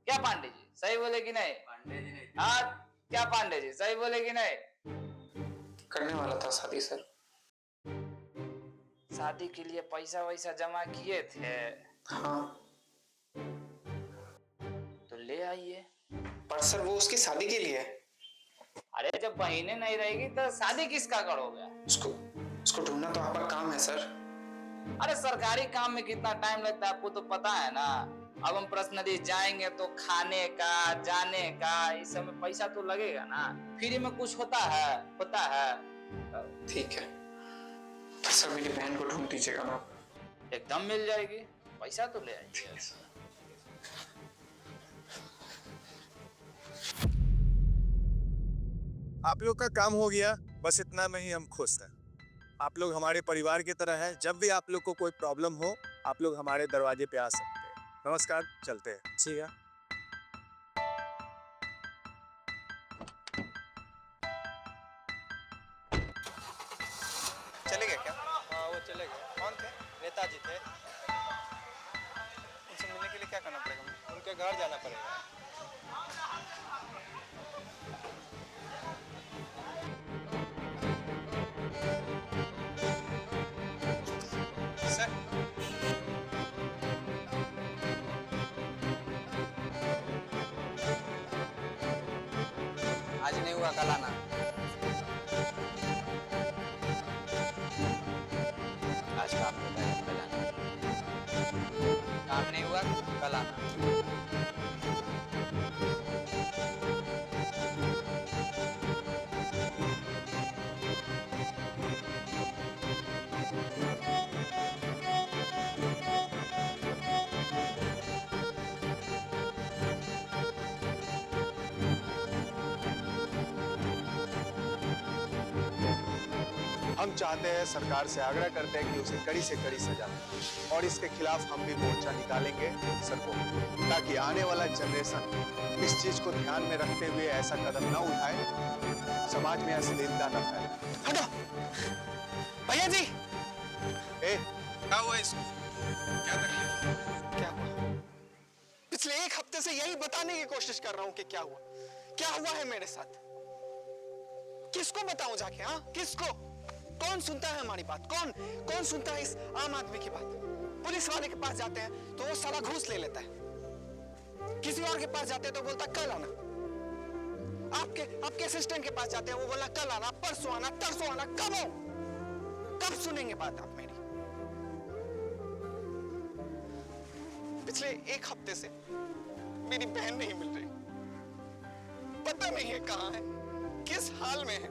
क्या पांडे जी सही बोले कि नहीं? पांडे जी नहीं। हाँ क्या पांडे जी सही बोले कि नहीं? करने वाला था शादी सर। शादी के लिए पैसा वैसा जमा किए थे? हाँ। तो ले आइए। पर सर वो उसकी शादी के लिए। अरे जब बहनें नहीं रहेगी तो शादी किसका करोगे? उसको ढूंढना तो आपका काम है सर। अरे सरकारी काम में कितना टाइम लगता है आपको तो पता है ना। अब हम पर्सनली जाएंगे तो खाने का, जाने का, इस सब में पैसा तो लगेगा ना। फ्री में कुछ होता है? ठीक है तो सर मेरी बहन को ढूंढ दीजिएगा ना। एकदम मिल जाएगी, पैसा तो ले आएंगे। आप लोग का काम हो गया, बस इतना में ही हम खुश हैं। आप लोग हमारे परिवार की तरह हैं। जब भी आप लोग को कोई प्रॉब्लम हो, आप लोग हमारे दरवाजे पे आ सकते हैं। नमस्कार, चलते हैं। ठीक है। चले गए क्या? हाँ वो चले गए। कौन थे? नेताजी थे। उनसे मिलने के लिए क्या करना पड़ेगा? उनके घर जाना पड़ेगा। आज नहीं हुआ कल आना। आज काम होता है कल आना। काम नहीं हुआ कल आना। हम चाहते हैं, सरकार से आग्रह करते हैं कि उसे कड़ी से कड़ी सजा मिले और इसके खिलाफ हम भी मोर्चा निकालेंगे सड़कों पर, ताकि आने वाला जनरेशन इस चीज को ध्यान में रखते हुए ऐसा कदम न उठाए, समाज में अश्लीलता न फैले। हटो भैया जी। क्या हुआ इसको? क्या तकलीफ? क्या हुआ? पिछले 1 हफ्ते से यही बताने की कोशिश कर रहा हूँ कि क्या हुआ है मेरे साथ। किसको बताऊं जाके? हाँ किसको? कौन सुनता है हमारी बात? कौन सुनता है इस आम आदमी की बात? पुलिस वाले के पास जाते हैं तो वो साला घूस ले लेता है। किसी और के पास जाते हैं तो बोलता कल आना। आपके असिस्टेंट के पास जाते हैं, वो बोला कल आना, परसों आना, तरसों आना। कब सुनेंगे बात आप मेरी? पिछले 1 हफ्ते से मेरी बहन नहीं मिल रही। पता नहीं है कहाँ है, किस हाल में है।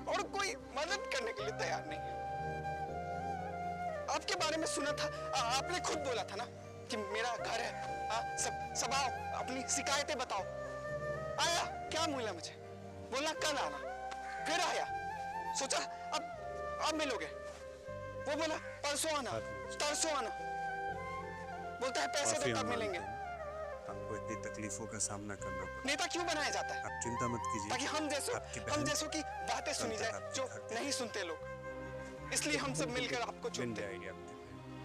और कोई मदद करने के लिए तैयार नहीं है। आपके बारे में सुना था, आपने खुद बोला था ना कि मेरा घर है, सब आओ, अपनी शिकायतें बताओ। आया, क्या मिला मुझे? बोला कल आना, फिर आया, सोचा अब मिलोगे। वो बोला परसों आना, तरसों आना, बोलता है पैसे दो तब मिलेंगे। आपको इतनी तकलीफों का सामना करना पड़ा। नेता क्यों बनाया जाता है? आप चिंता मत कीजिए, ताकि हम जैसों की बातें सुनी जाए जो नहीं सुनते लोग। इसलिए हम सब मिलकर आपको चुनते हैं।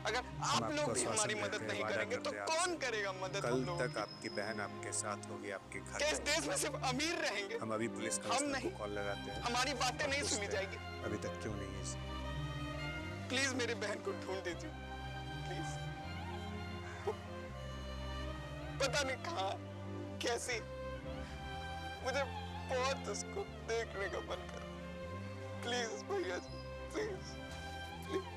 अगर आप लोग भी हमारी मदद नहीं करेंगे तो कौन करेगा मदद? कल तक आपकी बहन आपके साथ होगी, आपके घर। क्या इस देश में सिर्फ अमीर रहेंगे? हम अभी पुलिस कमिश्नर को कॉल लगाते हैं। हमारी बातें नहीं सुनी जाएगी। अभी तक क्यों नहीं है? प्लीज मेरी बहन को ढूंढ दीजिए, प्लीज। पता नहीं कहाँ, कैसी, मुझे बहुत उसको देखने का मन कर। प्लीज भैया जी, प्लीज प्लीज।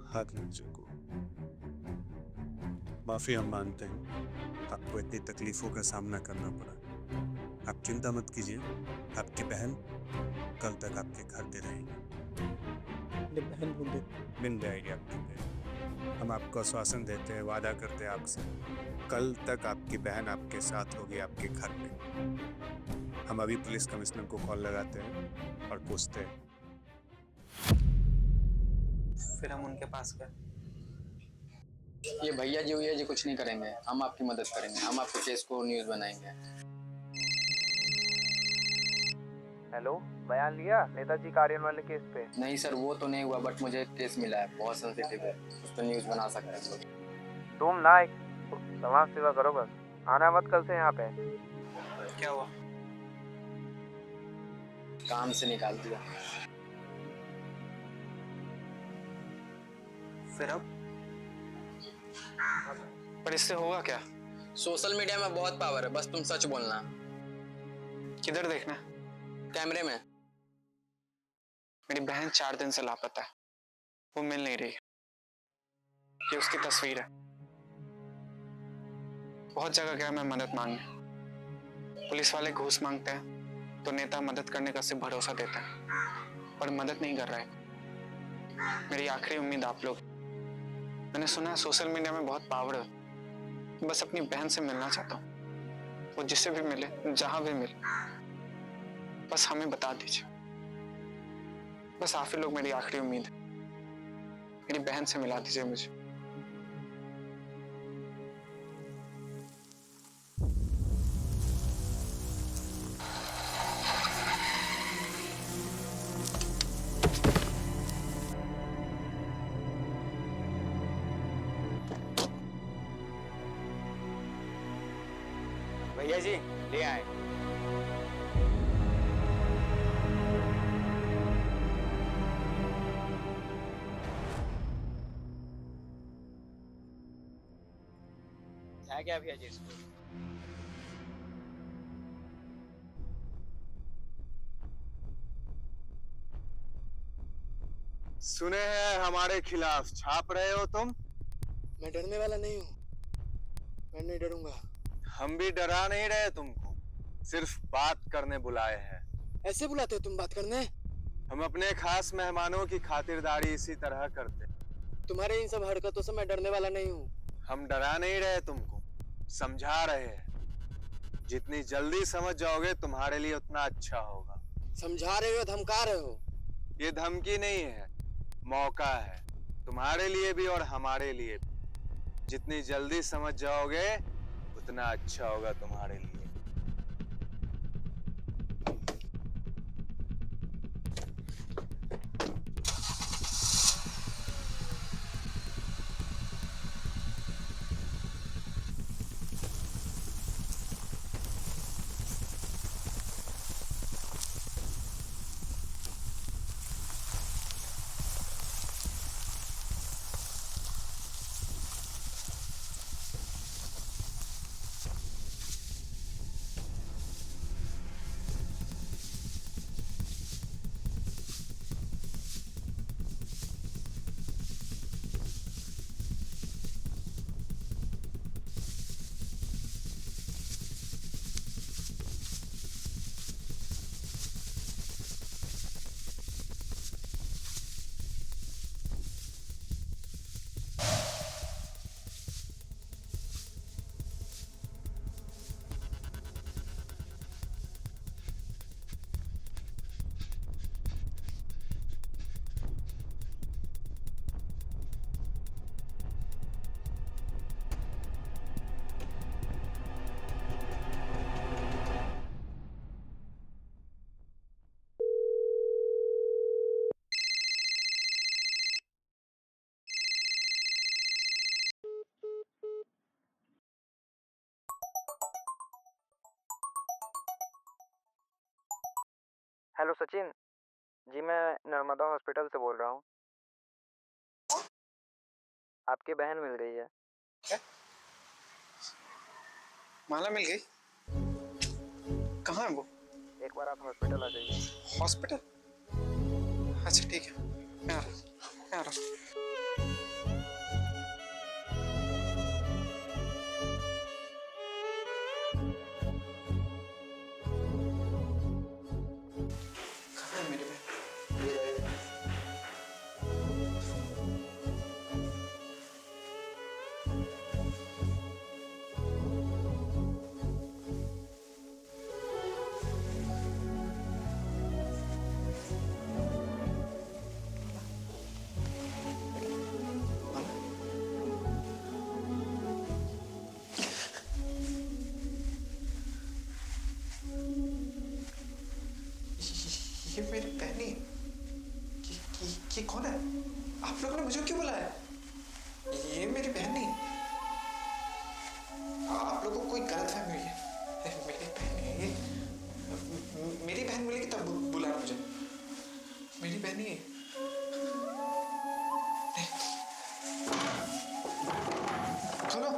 हाथ नीचे को। माफी हम मानते हैं, आपको इतनी तकलीफों का सामना करना पड़ा। आप चिंता मत कीजिए, आपकी बहन कल तक आपके घर पे रहेगी। बहन ढूंढे, मिल जाएगी आपकी बहन। हम आपको आश्वासन देते हैं, वादा करते हैं आपसे, कल तक आपकी बहन आपके साथ होगी, आपके घर पे। हम अभी पुलिस कमिश्नर को कॉल लगाते हैं और पूछते हैं। फिर हम उनके पास गए। ये भैया जी कुछ नहीं करेंगे, हम आपकी मदद करेंगे, हम आपके केस को न्यूज़ बनाएंगे। हेलो, बयान लिया नेताजी कार्यालय वाले केस पे? नहीं सर, वो तो नहीं हुआ, बट मुझे एक केस मिला है, बहुत सेंसिटिव है, उस पर न्यूज़ बना सकते हैं लोग। तुम ना एक समाज सेवा करो बस, आना मत कल से यहाँ पे। क्या हुआ? काम से निकाल दिया। फिर अब? पर इससे होगा क्या? सोशल मीडिया में बहुत पावर है, बस तुम सच बोलना। किधर देखना? कैमरे में। मेरी बहन 4 दिन से लापता है, वो मिल नहीं रही। ये उसकी तस्वीर है। बहुत जगह गया मैं मदद मांगने, पुलिस वाले घूस मांगते हैं तो नेता मदद करने का सिर्फ भरोसा देते हैं, पर मदद नहीं कर रहे। मेरी आखिरी उम्मीद आप लोग। मैंने सुना है सोशल मीडिया में बहुत पावर है। बस अपनी बहन से मिलना चाहता हूँ, वो जिससे भी मिले, जहां भी मिले, बस हमें बता दीजिए। बस आप ही लोग मेरी आखिरी उम्मीद है। मेरी बहन से मिला दीजिए मुझे। भैया जी ले आए। क्या भैया जी इसको? सुने हैं हमारे खिलाफ छाप रहे हो तुम? मैं डरने वाला नहीं हूँ, मैं नहीं डरूंगा। हम भी डरा नहीं रहे तुमको, सिर्फ बात करने बुलाए हैं। ऐसे बुलाते हो तुम बात करने? हम अपने खास मेहमानों की खातिरदारी इसी तरह करते। तुम्हारे इन सब हरकतों से मैं डरने वाला नहीं हूँ। हम डरा नहीं रहे तुमको, समझा रहे हैं। जितनी जल्दी समझ जाओगे तुम्हारे लिए उतना अच्छा होगा। समझा रहे हो, धमका रहे हो? ये धमकी नहीं है, मौका है, तुम्हारे लिए भी और हमारे लिए भी। जितनी जल्दी समझ जाओगे उतना अच्छा होगा तुम्हारे लिए। हेलो सचिन जी, मैं नर्मदा हॉस्पिटल से बोल रहा हूँ। आपकी बहन मिल गई है। माला मिल गई? कहाँ है वो? एक बार आप हॉस्पिटल आ जाइए। हॉस्पिटल? अच्छा ठीक है, मैं आ रहा हूँ। कहाँ है मेरी बहन? ये मेरी बहनी है। ये कौन है? आप लोगों ने मुझे क्यों बुलाया? ये मेरी बहन नहीं है। आप लोगों को कोई गलतफहमी हुई है। मेरी बहन है ये। मेरी बहन मिलेगी तब बुलाना मुझे। मेरी बहन नहीं है। खोलो।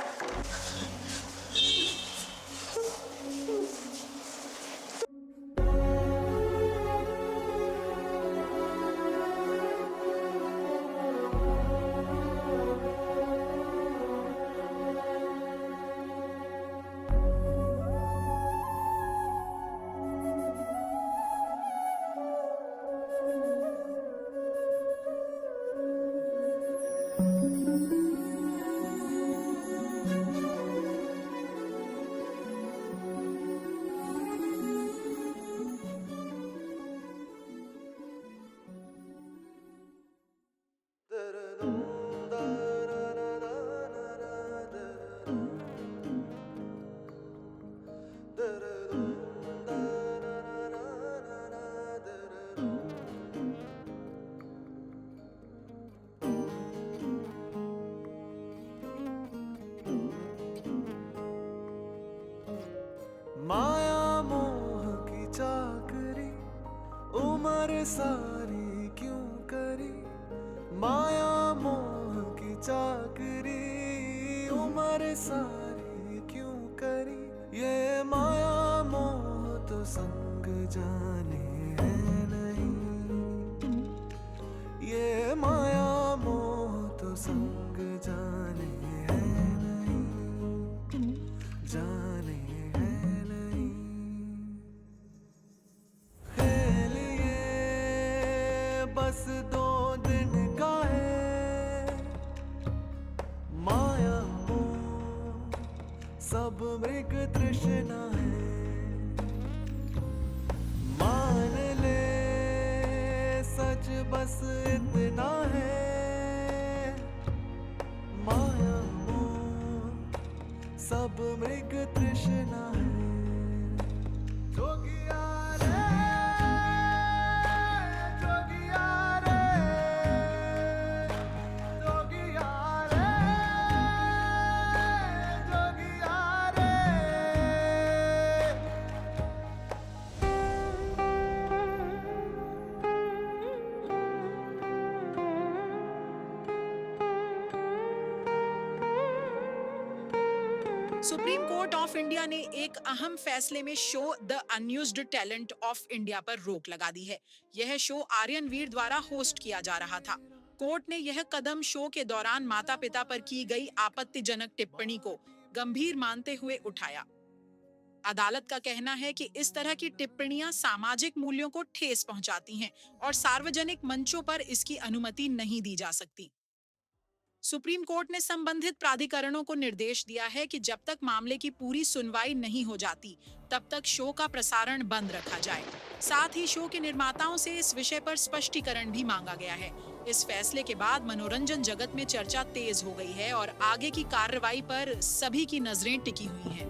माया मोह की चाकरी उम्र सारी क्यों करी, माया मोह की चाकरी उम्र सारी क्यों करी, ये माया मोह तो संग जाने है नहीं, ये माया मोह तो संग जाने है नहीं, जाने बस 2 दिन का है माया मोह, सब मृग तृष्णा है, मान ले सच बस इतना है, माया मोह सब मृग तृष्णा है। जोगिया सुप्रीम कोर्ट ऑफ इंडिया ने एक अहम फैसले में show the unused talent of India पर रोक लगा दी है। यह शो आर्यन वीर द्वारा होस्ट किया जा रहा था। कोर्ट ने यह कदम शो के दौरान माता पिता पर की गई आपत्तिजनक टिप्पणी को गंभीर मानते हुए उठाया। अदालत का कहना है कि इस तरह की टिप्पणियां सामाजिक मूल्यों को ठेस पहुंचाती हैं और सार्वजनिक मंचों पर इसकी अनुमति नहीं दी जा सकती। सुप्रीम कोर्ट ने संबंधित प्राधिकरणों को निर्देश दिया है कि जब तक मामले की पूरी सुनवाई नहीं हो जाती, तब तक शो का प्रसारण बंद रखा जाए। साथ ही शो के निर्माताओं से इस विषय पर स्पष्टीकरण भी मांगा गया है। इस फैसले के बाद मनोरंजन जगत में चर्चा तेज हो गई है और आगे की कार्रवाई पर सभी की नजरें टिकी हुई हैं।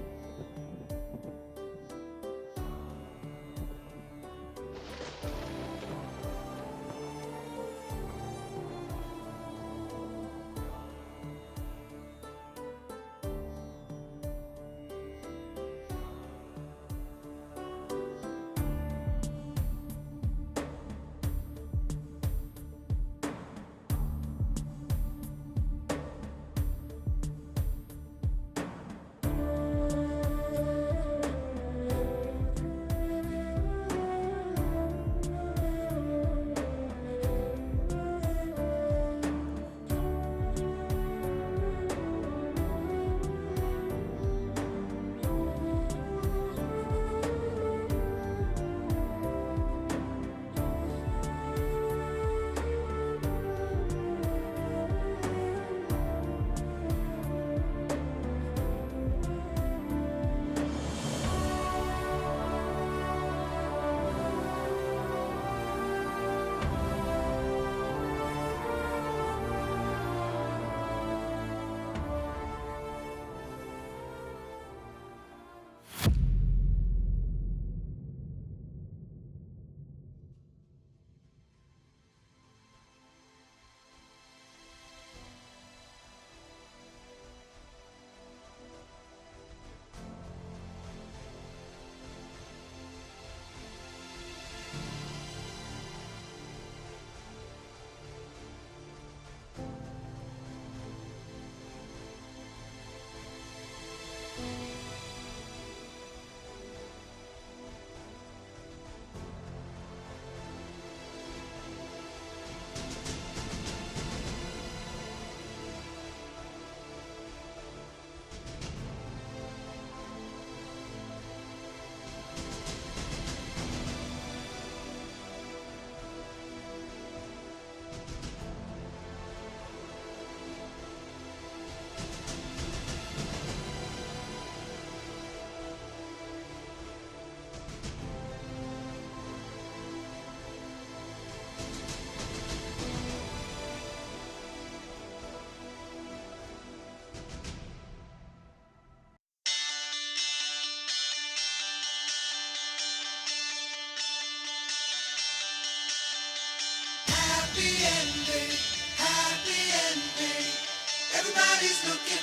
Everybody's looking